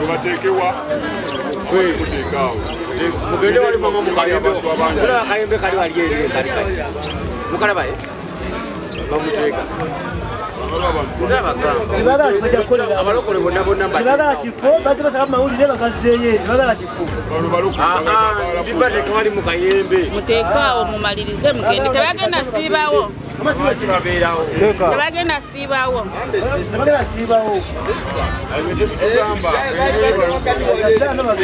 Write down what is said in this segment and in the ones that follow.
Batekewa kuteekawo mugende wali mama mukayembe kuna akayembe kali wali eri kali kali mukalaba bamuteeka abalokole bonna bonna tebagala kifo bazze basaba mawulire bakazeeyo tebagala kifo ndibateeka wali mukayembe muteekaawo mumalirize mugende tebagenda siibawo tebagenda siibawo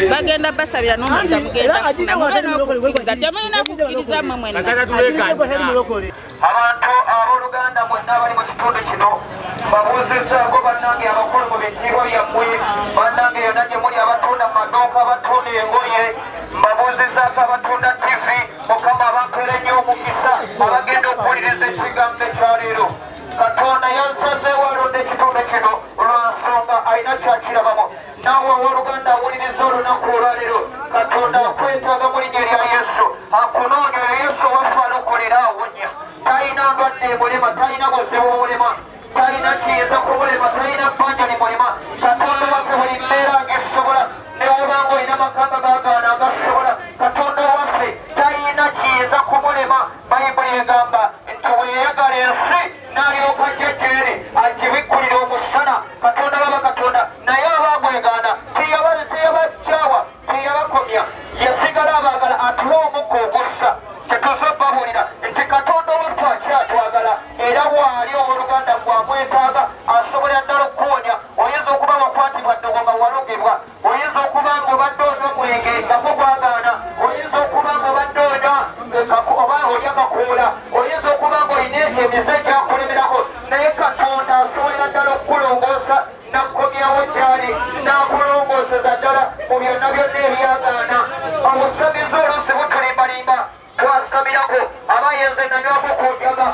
bagenda basabira n'omuza mugenda n'okukkiriza temulina kukkiriza mmwe mwenna abantu abooluganda mwenna bali mu kitundu kino mbabuuzizzaako bannange abakulu mu bitiibwa byammwe bannange yonna gye muli abatunda mu maduuka abatunda engoye mbabuuzizzaako abatunda tivi mukama abampera ennyo omukisa abagenda okuwuliriza ekigambo ekyaleero katonda yansazeewo alonda ekitundu kino olwansonga alina kyakirabamu naawe owooluganda awuliriza olunaku olwaleero katonda akwetaaga mu linnya erya yesu akunoonya oyo yesu owaffe alokolera awonya talina ndwadde emulema talina buzibu obulema talina kiyinza kumulema talina bbanja limulema katonda waffe buli mbeera agesobola newobanga olina makanga gagaana agasobola katonda waffe talina kiyinza kumulema bayibuli egamba nti weyeyagala ensi n'alyoka ajja gyeri agibikkulira omusana katonda baba katonda naye abagwegaana teyabakyawa teyabakomya yasigala abaagala atuwa omukka ogussa kyetuza babuulira nti katonda waffe akyatwagala era waali owooluganda gwamwetaaga asobolera ddala okuwonya oyinza okuba wakwatibwa ddogo nga walogebwa oyinza okuba ng'obadde onywa mwenge nga mugwagaana oyinza okuba ng'obadde onywa oba olya kakuula oyinza okuba ng'olina emize gyakulemerako naye katonda asobolera ddala okukulongoosa nakkomyawo gyali n'akulongooseza ddala mu byonna byonna ebyagaana obusabizi oluusi butulimbalimba twasabirako abayenze nanywako ku njaga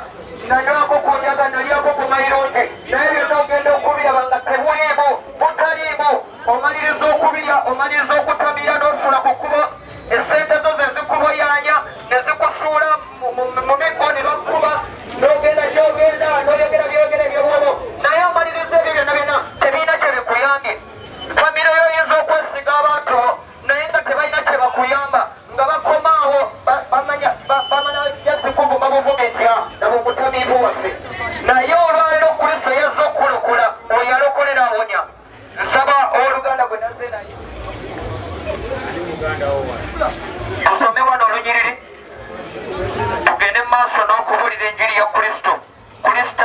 nalyako ku mayiroote naye byonna ogenda okubiraba nga tebuliimu butaliimu omaliriza okubirya omaliriza okutamira n'osula ku kkubo esente zo ze zikuboyaanya ne zikusuula mu miggo ne bakkuba n'ogenda gy'ogenda n'oyogera byogere byobwobo naye omaliriza ebyo byonna byonna tebiina kye bikuyambye famire yo oyinza okwesiga abantu naye nga tebalina kye bakuyamba nga bakomaawo bamanya jasikuvuma buvumintya nabo mutamiivu waffe naye olwaliro kristo yazza okulokola oyo alokolera awonya nsaba owooluganda gwe nazze naye tusome wano olunyiriri tugende mu maaso n'okubuulira enjiri ya kristo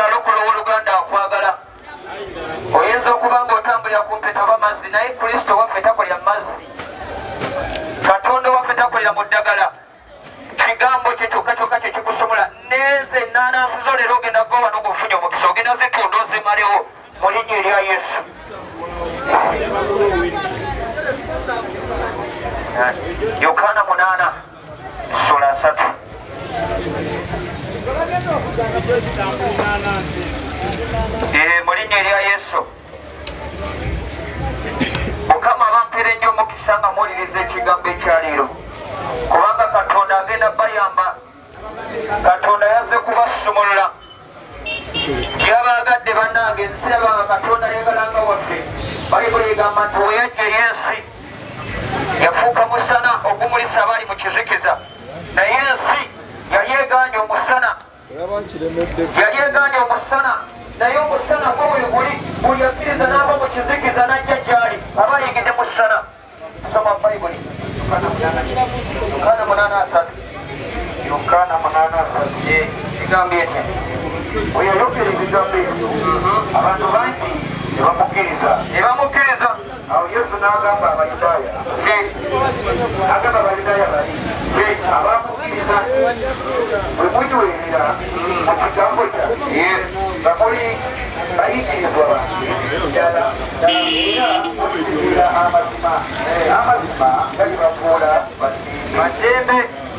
alokola owooluganda akwagala oyinza okuba ng'otambulira ku mpeta oba mazzi naye kristo waffe takolera mazzi katonda waffe takolera mu ddagala kigambo kye kyokka kye kikusomola neeze ennaanansi zo leero ogenda va wano ng'ofunye omukisa ogenda zitunda ozimalewo mu linnya erya yesu yokaana 8:3 mu linnya erya yesu mukama abampera ennyo omukisa nga muwuliriza ekigambo ekyaleero kubanga katonda agenda bayamba katonda yazze kubasumulula gyabaagadde bannange ensi abanga katonda yeegalanga waffe bayibuli egamba nti weyajja eri ensi yafuuka musana ogumulisa abali mu kizikiza naye ensi yali egaanye omusana naye omusana gwo bwe guli buli akkiriza n'ava mu kizikiza n'ajja gy'ali aba ayigidde mu ssana soma bayibuli Yokaana 8:3 kigambo ekyo oyo ayogera ebigambo ebyo abantu bangi ne bamukkiriza awo yesu n'agamba abayudaaya bali abamukkiriza bwe mujuweerera mu kigambo kyange nga muli bayigirizwa bange ddala era mutegeera amazima galibafuula baddembe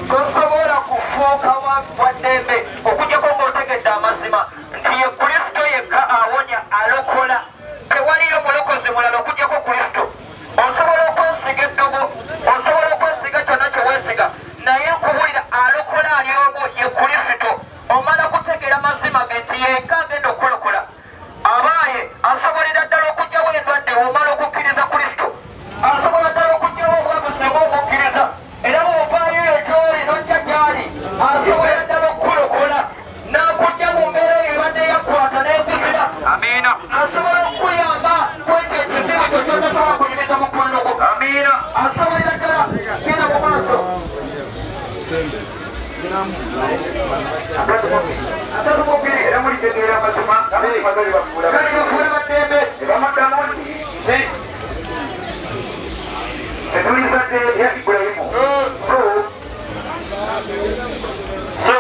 tosobola kufuuka wa ddembe okujjako ng'otegedde amazima nti ye kristo yekka awonya alokola tewaliyo mulokozi mulala okujjako kristo osobola okwesiga eddogo osobola okwesiga kyonna kye weesiga naye nkubulira alokola ali omu ye kristo omala kutegeera mazima ge nti yekka agenda okulokola abaaye asobolera bafuula batembe bamuddamu nti tetulizadde ya Ibulayimu so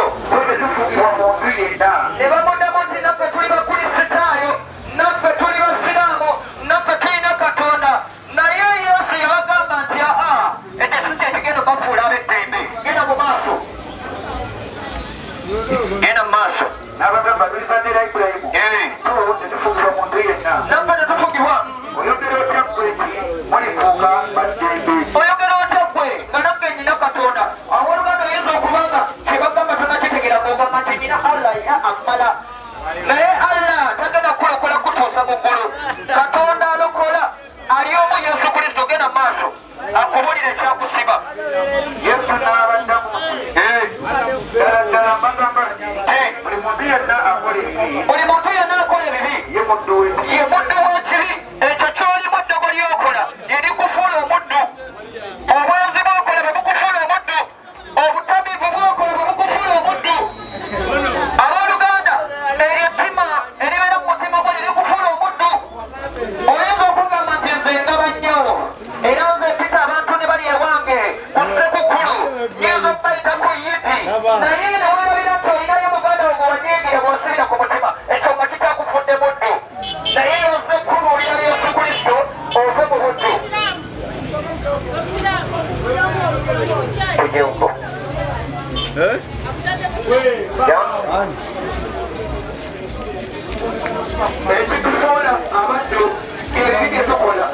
tetufugibwa muntu yenna ne bamuddamu nti naffe tuli bakristaayo naffe tuli basiraamu naffe tulina Katonda naye Yesu yabagamba nti aa ekyo si kye kigenda bafuula ab'eddembe genda mu maaso n'abagamba tulizadde era Ibulayimu so tetufugibwa muntu yenna naffe tetufugibwa oyogera otya ggwe nti mulifuuka baddembe oyogera otya ggwe nga naffe nyina Katonda awooluganda oyinza okubanga kyebagamba tonakitegeera ng'ogamba nti nyina Allah ya amala naye Allah tagenda kulokola kutuusa mu ggulu Katonda alokola ali omu Yesu Kristo genda maaso akubulira ekyakusiba Yesu n'abaddamu ddala mbagamba nti buli muntu yenna akola ebibi ye muddu w'ekibi ekyo ky'olimu eddogo ly'okola erikufuula omuddu obwenzi bw'okola bwe bukufuula omuddu obutamiivu bw'okola bwe bukufuula omuddu abooluganda eryettima eribeera mu mutima gwo lirikufuula omuddu oyinza okugamba nti nze ngaba nnyo era nze mpita abantu ne bali ewange ku Ssekukkulu nyinza okubayita ku Yiti naye ne weerabira nti olinayo muganda wo gwewanyeegera bw'osibira ku mutima ekyo nga kikyakufudde muddu naye yonse kkulu olina Yesu Kristo ove mu buddu kujenko ekitufuula abaddu ebibi bye tukola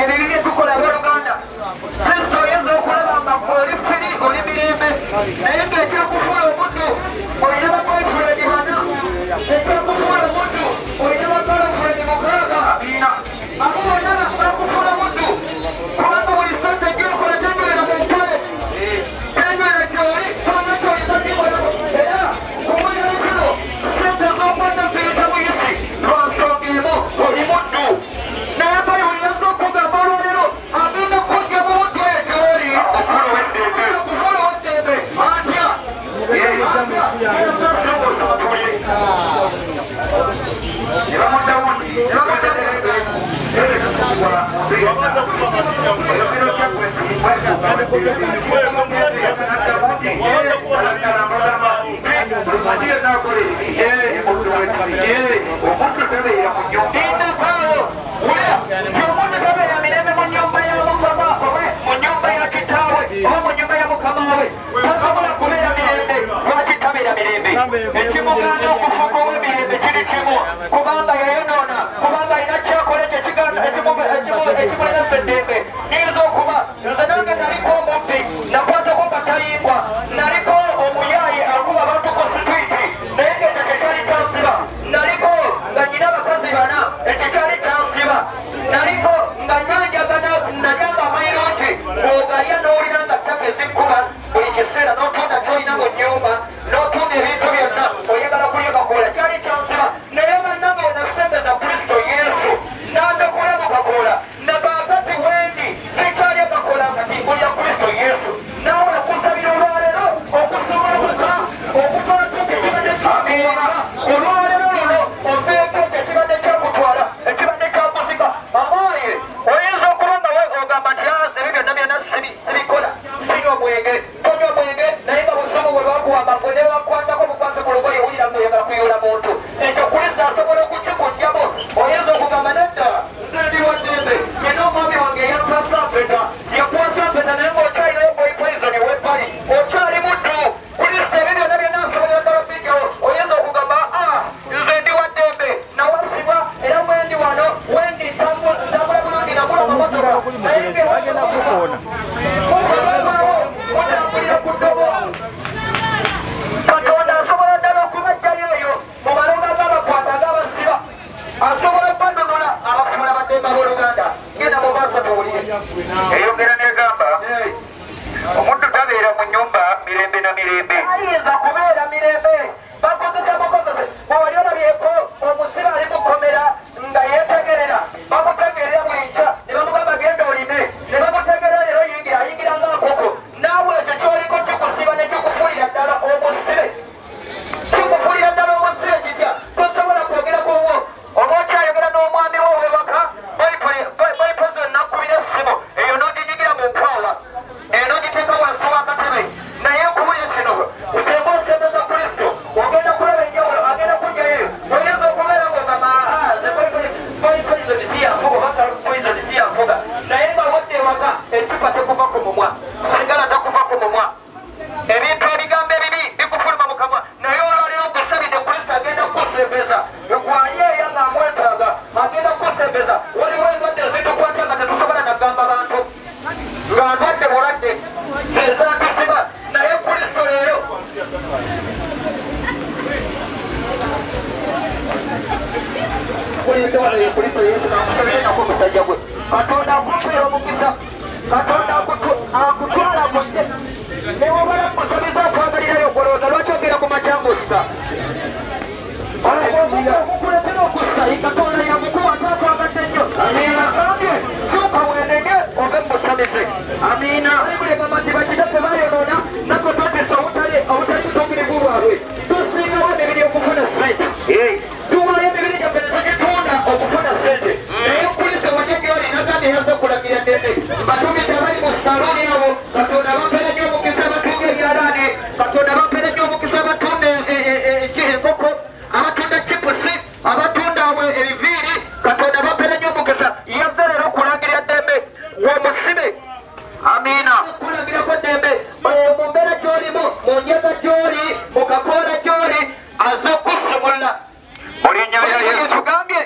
ebibi bye tukola abooluganda Kristo oyinza okulaba nga oli firi oli mirembe naye ng'ekyakufuula omuddu olina baboyfriend bana ekyakufuula omuddu olina bagirlfriend mukaaga abina abo bonna bakufuula omuddu kubanga buli sente gyokola tenywera mu mpale tenywera gyoli tolina kyolina kikola era kubulira ekiro sente z'okwata ziyita buyisi lwansonga emu oli muddu naye Bayibuli yazza okugamba olwalero agenda kujja mu buddu eyo gyoli okufuula weddembe atya ekimuganda okufuuka ow'emirembe kiri kimu kubanga yayonoona kubanga alina kyakola ekyo ekimulina eddembe nyinza okuba nze nange naliko omubbi nakwatako katayimbwa naliko omuyaaye akuba abantu ku sitwiti naye ng'ekyo kyekyali kyansiba naliko nga nyina abakazi bana ekyo kyali kyansiba naliko nga nyanjagana nalyanga amayirungi ng'ogalya n'owulira nga ttaka ezikkuba buli kiseera n'otunda kyolina mu nnyumba n'otunda ebintu byonna oyagala kulya bakoola kyali kyansiba naye bannanga onasembeza Kristo Yesu nandokola mu bakoola nabagati wendi sikyalya bakoola nga timbulya Kristo Yesu naawe okusabira olwaleero okusobola okufaako kyekibadde kyakuwaba olwaleero luno oveeko kyekibadde kyakutwala ekibadde kyakusika amaaye oyinza okuba nga ogamba nti aze ebyo byonna byonna sibikola sinywa mwenge tonywa mwenge naye nga busomo bwe bakuwamba gwe ne bakwatako mukwase ku lugoye owulira ng'oyagala kuyoola muntu ekyo Kristo asobola okukikugyamu oyinza okugamba nedda nze ndi wa ddembe yena omwami wange eyakwasa mpeta yakwasa mpeta naye ng'okyalinayo boypoisoni wepali okyali muddu Kristo ebyo byonna byonna asobola ddala bijjawo oyinza okugamba nze ndi wa ddembe nawasibwa era wendi wano wendi ntambula bulungi nagula amamotoka naye ng'ewakukoona mutambulira ku ddobo Katonda asobola ddala okubajjayo eyo mu malonga g'abakwata ag'abasiba asobola okubadondola abafuula baddembe abooluganda genda mu maaso tuwulire eyongera negamba omuddu tabeera mu nnyumba mirembe na mirembe ayinza kubeera mirembe bakozesa bukozese bwewali olabyeko omusibe ali mukomera nga yeetegerera bamutegerera buli nkya ne bamugamba genda olime ne bamutegerera leero ayingira ng'akoko naawe ekyo kyoliko kikusiba ne kikufuulira ddala omusibe kikufuulira ddala omusibe kitya Kristo wano ye Kristo Yesu namusabire nako omusajja gwe Katonda akumpera omukisa Katonda akutwala mudde newobala mukusabiza okwagalirayo ogolooza lwaki ogera ku makyangusa okukuletera okussa Katonda yamukuwa atwatwagadde nnyo agambye kyuka wenenge ove musabize amiina bayibuli nti bakitaffe bayonoona nako twatesa obutali butuukirivu bwabwe tusingawo emibiri okufuna sente tuwayo emibiri gyaffe netugitunda okufuna sente naye Kristo wajegeri nagambye yaza okulagira ddembe batumidde abali mu saloni abo Katonda bampera nnyo omukisa abatunda ebyalaani Katonda bampera nnyo omukisa abatunda enkoko abatunda chipusi abatunda ebiviiri Katonda bampera nnyo omukisa yazze leero okulangirira ddembe ng'omusibe amiina kulagirako ddembe mu mbeera gy'olimu mu njaga gy'oli mu kakoola gy'oli aze okusimula mu linnya lya Yesu tugambye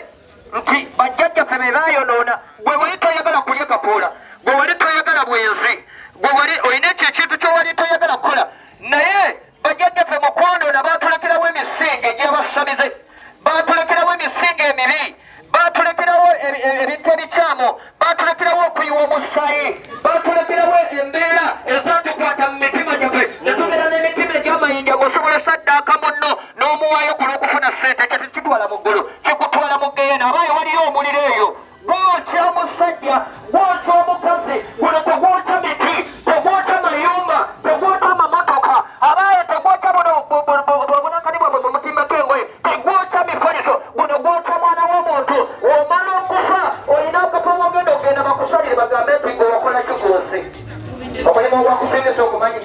nti bajjajjaffe be baayonoona gwe wali toyagala kulya kakoola gwe wali toyagala bwenzi gwe wali olina ekyo ekintu kyowali toyagala kukola naye bajjajjaffe mu kwonoona baatulekerawo emisingi egy'abasabize baatulekerawo emisingi emibi baatulekerawo ebintu ebikyamu baatulekerawo okuyiwa omusaayi baatulekerawo embeera ezatukwata mu mitima gyaffe ne tubeera n'emitima egy'amayinja ng'osobola saddaaka munno n'omuwaayo ku lw'okufuna ssente ekyo tekitwala mu ggulu kikutwala mu ggeyeena abaayo waliyo omuliro eyo gwokya musajja gwokya omukazi guno tegwokya miti tegwokya mayumba tegwokya mamotoka abaayo tegwokya bunakani bwabwe mu mutima k'engoye tegwokya mifaliso guno gwokya mwana w'omuntu omala okufa olina akapamo ogenda bakusalire bagambe nti gwe wakola kikuusi omulimu ogwakusingisa okumanyi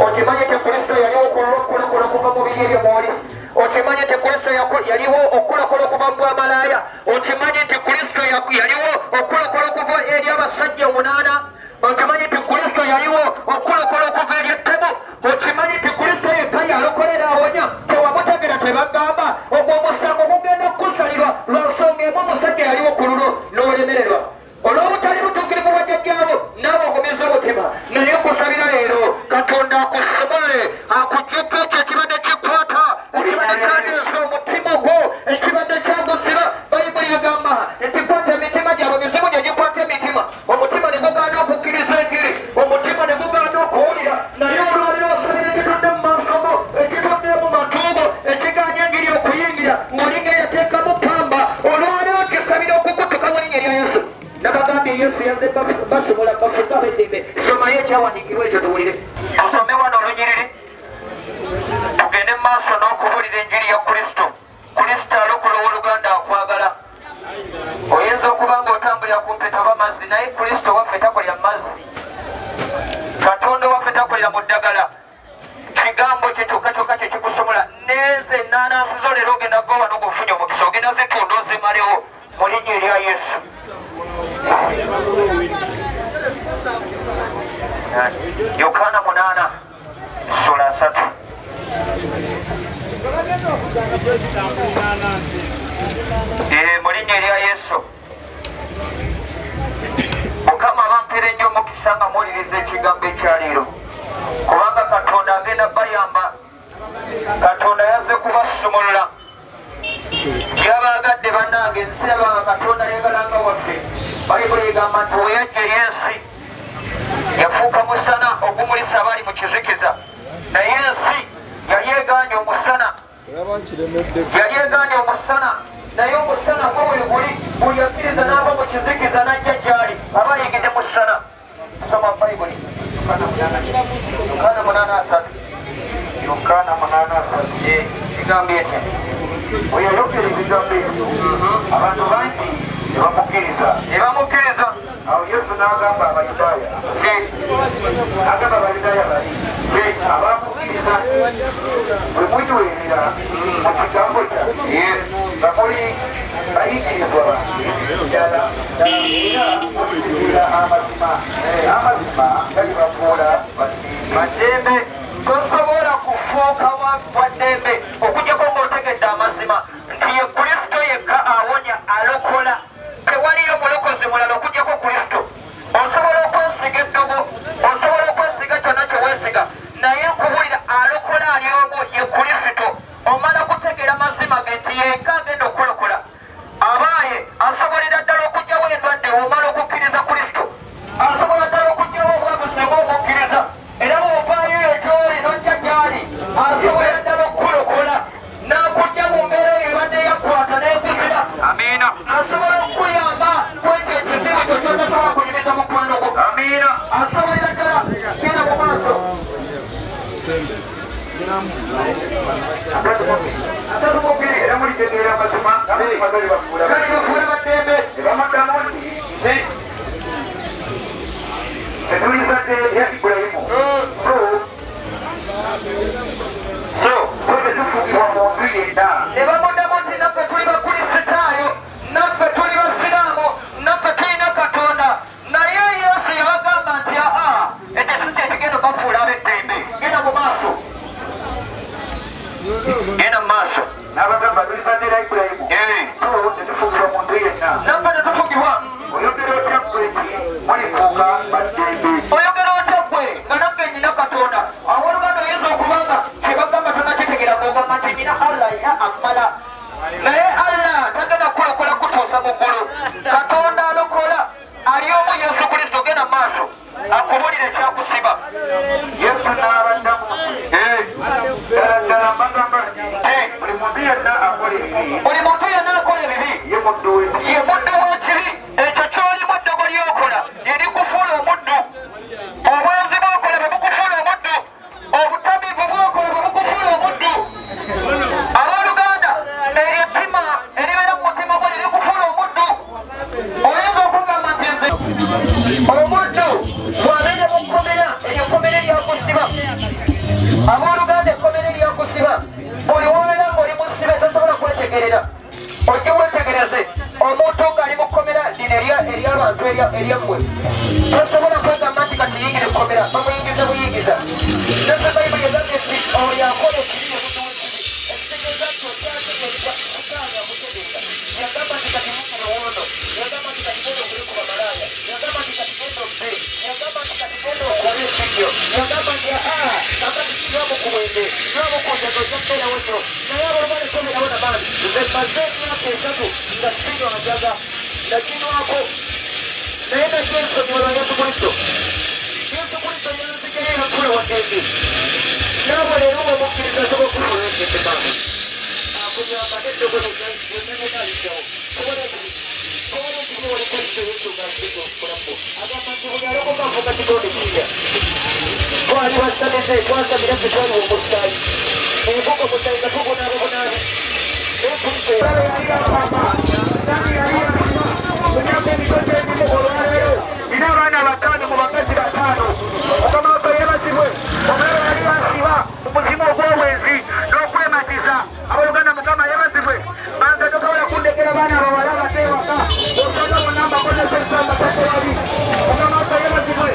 okimanyi te Kristo yaliwo okulakola okuva mu biri ebyo mwoli okimanyi te Kristo yaliwo okulakola okuva mu bwamalaaya okimanyi ti Kristo yaliwo okulakola okuva eri abasajja 8 okimanyi ti Kristo yaliwo okulakola okuva eri ettemu okimanyi ti Kristo yekka yalokolera awonya tewamutegera tebagamba ogw'omusango gugenda kukusalirwa lwansonga emu omusajja yaliwo ku lulo n'olemererwa olw'obutali butuukirivu bwajjajjaabo naawe ogumiza omutima naye nkusabira leero Katonda akusumule akujjuka ekyo ekibadde kikwata ekibadde kyandiisa omutima gwo ekibadde kyagusiba bayibuli egamba nti kwata emitima gyabwe mizibu gye gikwata emitima omutima ne gugaana okukkiriza enjiri omutima ne gugaana okuwulira naye olwaliro osabira ekitudde mu maaso go ekitudde mu matuugo ekigaanya enjiri okuyingira ng'olinga eyateekamu pamba olwaliro kisabira okukutuka mu linnya lya Yesu nabagambye Yesu yazze basobola bafuka beddembe somayo ekyawandiikirwa ekyo tuwulire tusome wano olunyiriri tugende mu maaso n'okubuulira enjiri ya Kristo Kristo alokola owooluganda akwagala oyinza okuba ng'otambulira ku mpeta oba mazzi naye Kristo waffe takolera mazzi Katonda waffe takolera mu ddagala kigambo kye kyokka kye kikusomola neeze ennaanansi zo leero ogenda va wano ng'ofunye omukisa ogenda zitunda ozimalewo mu linnya erya Yesu Yokaana 8:3 mu linnya erya Yesu Mukama bampere nnyo omukisa nga muwuliriza ekigambo ekyaliiro kubanga Katonda agenda bayamba Katonda yazze kubasumulula byabaagadde bannange ensirabanga Katonda yeegalanga waffe bayibuli egamba nti weyajja eri ensi yafuuka musana ogumulisa abali mu kizikiza naye ensi yali egaanye omusana naye omusana gwo bwe guli buli akkiriza n'ava mu kizikiza n'ajja gy'ali aba ayigidde mu ssana soma bayibuli Yokaana 8:3 kigambye ekyo oyo yogera ebigambo ebyo abantu bangi ne bamukkiriza awo Yesu n'agamba Abayudaaya bali abamukkiriza bwe munywerera mu kigambo kyange nga muli bayigirizwa bange ddala era mulitegeera amazima galibafuula baddembe tosobola kufuuka wa ddembe okujjako ng'otegedde amazima nti ye Kristo yekka awonya alokola tewaliyo mulokozi mulala okujjako Kristo osobola okwesiga eddogo osobola okwesiga kyonna kye weesiga naye nkubulira alokola ali omu ye Kristo omala kutegeera mazima ge nti yekka agenda okulokola abaaye asobola okuyamba kwekyo ekizibu kyo kyotasobola kunyumiza mukwano gwo amiina asobolera ddala genda mu maaso atatubukiri era mulitegeera amazima gali bafuula baddembe ebamadamu nti tetulizadde ya Ibulayimu so tetufugibwa muntu yenna ne bamuddamu nti naffe tuli bakristaayo naffe tuli basiraamu naffe tulina Katonda naye Yesu yabagamba nti aa ekyo si kye kigenda bafuula ab'eddembe genda mu maaso genda mu maaso n'abagamba tulizadde ya Ibulayimu so tetufugibwa muntu yenna naffe tetufugibwa oyogera otya ggwe nti mulifuuka baddembe oyogera otya ggwe nga naffe nyina Katonda awooluganda oyinza okubanga kyebagamba tonakitegeera ng'ogamba nti nyina Allah ya amala naye Allah tagenda kukola kutuusa mu ggulu Katonda alokola ali omu Yesu Kristo genda maaso akubulire ekyakusiba Yesu n'abaddamu ddala mbagamba nti buli muntu yenna akola ebibi ye muddu w'ekibi ekyo ky'olimu eddogo ly'okola erikufuula omuddu obwenzi bw'okola bwe bukufuula omuddu obutamiivu bw'okola bwe bukufuula omuddu abooluganda eryo ettima eribeera mu mutima gwo lirikufuula omuddu oyinza okugamba nti nze omuddu bw'abeera mu kkomera eryo kkomera eryakusiba abooluganda ekkomera eryakusiba buli wabeera ng'oli musibe tosobola kwetegerera ojja wetegereze omuntu ng'ali mu kkomera lino ery'abantu eryammwe tosobola kwegamba nti kati yingira ekkomera bamuyingiza buyingiza naffe bayibuli egambye nti oyo akola ekibi omuntu w'ekibi ekitegeeza nti okyategeeza kukanga mutegeeza yagamba nti kati mukira wono yagamba nti kati genda okulikuba malaaya yagamba nti kati genda obbe yagamba nti kati genda okola ekibyo yagamba nti akati kinywamu ku mwenge nywamu ku njaga ojja kubeerawo kyo naye abalubale tobeerawo nabandi nze mmaze emyaka esatu nga sinywa njaga nakinwako naye nakyo ensonyiwa Yesu Kristo yanzigirira kulewa ddembe naabo leero ng'omukkiriza asobola okufuula eddembe bano akuyamba n'eddogo lyonnaliddawo sobola ekibi wali Kristo Yesu ng'asigenda okukolako agamba nti buli alokoka afuga kitonde kirya twali basamize twasabira ffe twaliwo omusaayi enkoko omusaayi nga tubonaabo bonaabi naye Kristo yali apamba nani yali yapima kunyamba emisozi egimu olwaleero nina abaana bataano mu bakazi bataano mukama waffe yeebazibwe omulala yali asiba mu muzimu ogw'obwenzi n'okwematiza abooluganda mukama yeebazibwe banza tosobola kundekera baana abawala abateewaka osanga bonna mbakozeseza mbasate wali mukama waffe yeebazibwe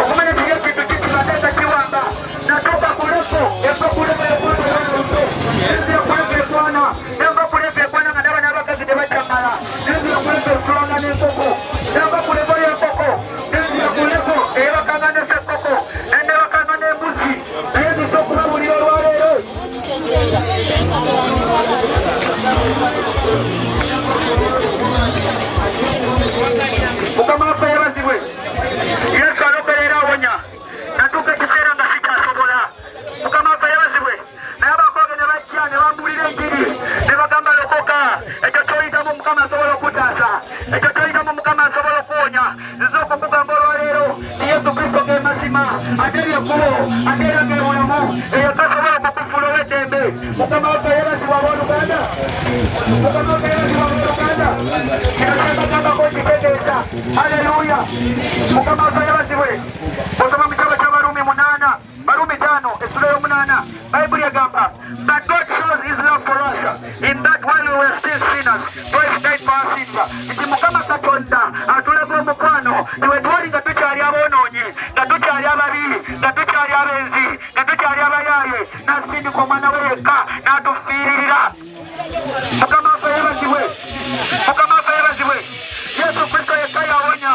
okumanya kiri ekintu kikibadde nga kiwamba natuuka kulepo eva kulepo ekwanaaluto nzira kulepo ekwana neva kulepo ekwana nga ndaba n'abakazi tebakyamala nenzira kulepo esulanga n'enkoko neva kulepo y'enkoko nenzira kulepo eyebakanga n'esekoko nendebakanga n'embuzi naye nziza okubabulira olwaleero mukama waffe yeebazibwe Yesu alokoleera awonya natuuka ekiseera nga sikyasobola mukama waffe yeebazibwe naye abakoge ne bajja ne bambulira enjiri ne bagamba lokoka ekyo kyoyitamu mukama asobola okutaasa ekyo kyoyitamu mukama asobola okuwonya nziza okukugamba olwaleero ti Yesu Kristo ge mazima ate lyekkubo ate era ge bulamu eyo tasobola okukufuula ow'eddembe mukama waffe yeebazibwe abooluganda mukama waffe yeebazibwe abooluganda kino kyembagambako nkitegeeza aleluya mukama waffe yeebazibwe osoma mu kitabo ky'Abaruumi 8 Baruumi 5:8 bayibuli egamba but God shows his love for us in that while we were still sinners Christ died for our sins nti mukama Katonda atulaga omukwano iwe twali nga tukyali aboonoonyi nga tukyali ababi nga tukyali abenzi nga tukyali abayaaye n'asindika omwana we yekka n'atufiiririra mukama waffe yeebazibwe mukama waffe yeebazibwe Yesu Kristo yekka yawonya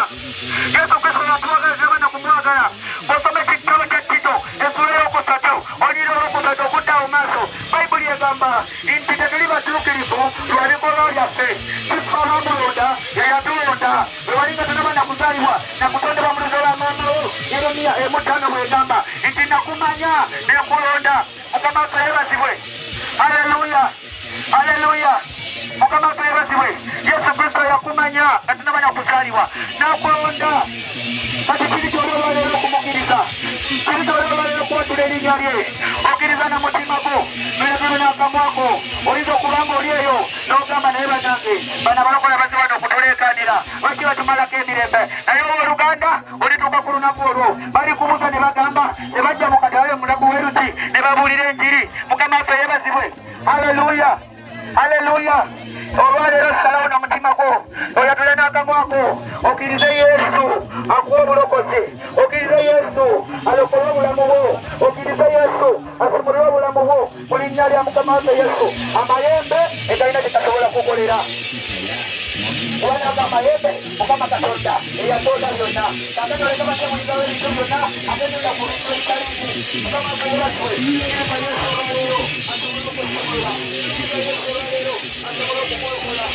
Yesu Kristo yatuwagaza abana kumwagala bw'osoma ekitabo kya Tito essula ey'okusatu olira olwokusatu okuddaawo maaso bayibuli egamba nti tetuli batuukirivu lwa bikolwa byaffe tufa n'omulonda yeyatulonda bwe wali nga tonaba nakuzaalibwa nakutondebwa mu luzo lwa maama wo Yeremiya 1:5 bw'egamba nti nakumanya nekulonda mukama waffe yeebazibwe aleluya aleluya mukama waffe yeebazibwe Yesu Kristo tetumanya atunabanya kuzaliwa nakulonda kati kiri kyololwalero okumukiriza kiri kyololwalero okuwatula erinnya lye okiriza na mutima gwo nolagiro n'akamwako oyinza okubanga oli eyo n'ogamba naye banange bana balokola bazibana okutuleekanira baki batumalako emirembe naye oluganda olituuka ku lunaku olwo bali kubuuza ne bagamba ne bajja mu katale mulago weruti ne babuulira enjiri mukama waffe yeebazibwe haleluya haleluya olwaleero salawo na mutima gwo oyatule n'akamwako okirize yesu akuwa obulokozi okirize yesu alokole obulamu bwo okirize yesu asumulire obulamu bwo mu linnya lya mukama waffe yesu amayembe egalina getasobola kukolera wanaga amayembe mukama katonda eyatonda byonna kagatoleka batemuligawo ebintu byonna agenda kulinda ekalindi mukama waffe yesu enyumba yesu olwaleero asobole okukola olwaleero asobole okukola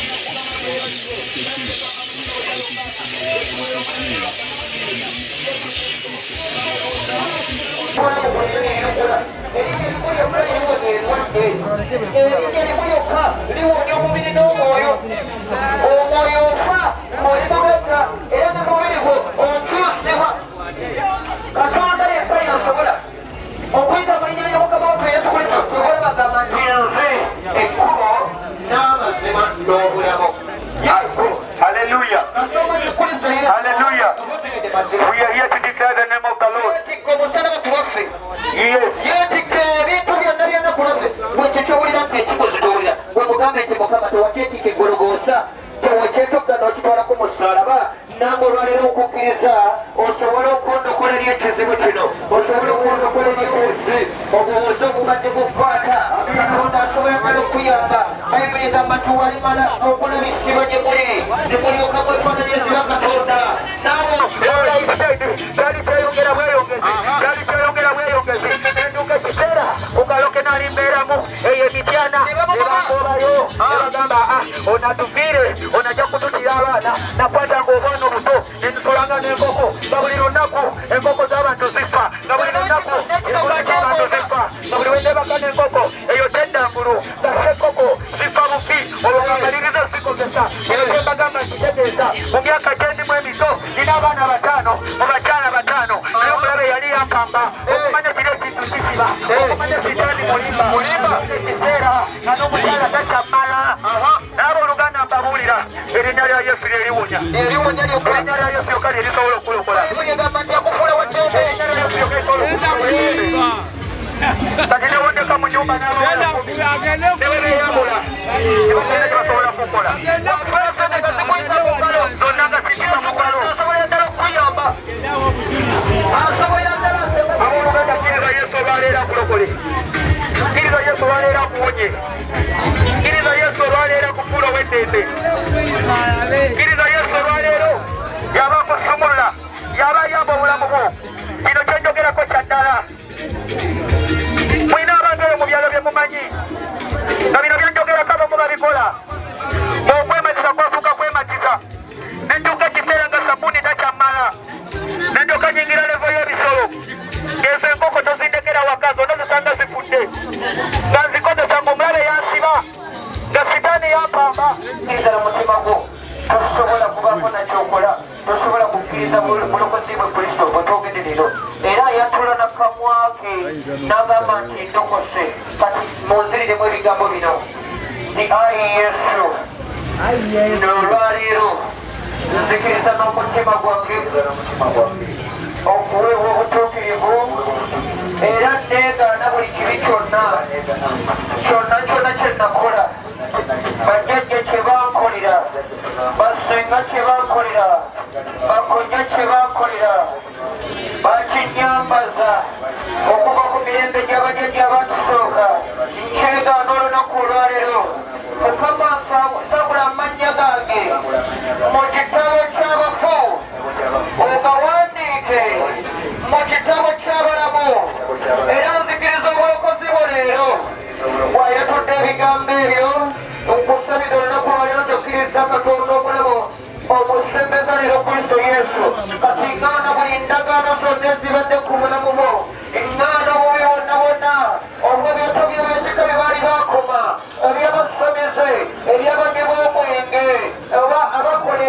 Hallelujah. Hallelujah. We are here to declare the name of the Lord. Yes. Nango lwaleero okukkiriza osobole okwondokola ekizibu kino osobole okwondokola ebyekuusi obubuuzi obubadde bukwata katonda asobola mala okuyamba bayibuli egamba nti walimala okulabisibwa gye muli ne mulyoka mwefaananyiriza katonda nawe gali tweyongera bweyongezi enduka ekiseera kukaloke nalimbeeramu eyo emityana nebagoobayo nebagamba onatuviire onajja kututira abaana nakwatanga obwana obuto netusolanga n'enkoko nga buli lunaku enkoko z'abantu zifa nga buli lunaku enkoko z'abantu zifa nga buli wendebaka n'enkoko eyo teddangulu nga senkoko zifa bufi olwo ngamaliriza zikozesa ebyo mbagamba nkitegeeza mu myaka gyendimu emito nina abaana bataano mu bakyala bataano naye omulabe yali yampamba okumanya kiri ekintu kisiba okumanya sitaani mulimba ekiseera nga n'omukyala takyamala naaba oluganda mbabuulira erinnya lya yesu lyeriwunya erinnya lya yesu yokka lyerisobola okulokola kati newondeka mu nyumba n'abawalakubewebeyambula ebagenda kyebasobola kukola zonna nga zitiba mukalo asobola ddala okuyamba abooluganda kkiriza yesu olwaleero akulokole kkiriza yesu olwaleero akuwonye kkiriza yesu olwaleero akufuula ow'eddembe kkiriza yesu olwaleero yaba akusumulula yaba ayamba obulamu bwo kino kyenjogerako kyaddala mwina abantu eyo mu byalo bye mumanyi nga bino byenjogerako abamu babikola okwematiza kwafuuka kwematiza nentuuka ekiseera nga sabbuuni takyamala nendyoka nyingira levo y'ebisolo ng'ezo enkoko tozindekera waka zonna zisanga zifudde nga nzikozesa ng'omulabe yansiba nga sitaani yampamba kkiriza mutima gwo tosobola kubaako nakyokola tosobola kukkiriza bulokozi bwe kristo bwetwogenderero era yatula nakamwa ke n'agamba nti ndokose kati munziriremu ebigambo bino nti ayi yesu n'olwaleero nzikiriza n'omutima gwange okuweebwa obutuukirivu era nneegaana buli kibi kyonna kye nakola bajjajja kye bankolera basenga kye bankolera bakonya kye bankolera bakinyambaza okuva ku mirembe gy'abajjajja abatusooka nkyegaana olunaku olwaleero mukama nsabula amannya gange mu kitabo ky'abafu ogawandiike mu kitabo ky'abalamu era nzikiriza obulokozi bwo leero wayatudde ebigambo ebyo nkusabira olunaku lwaleero tokkiriza katonda omulamu omusembeza leero kristo yesu kati ngaana buli ndagaano zonna ezibadde ku bulamu bwo eŋŋaana bubi bonna bonna obwebyoto by'ebekika bye baali bakoma ebyabasamize ebyabanywi b'omwenge oba abakola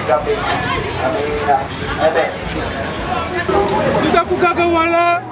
kigambe amina amen Sika kugaga wala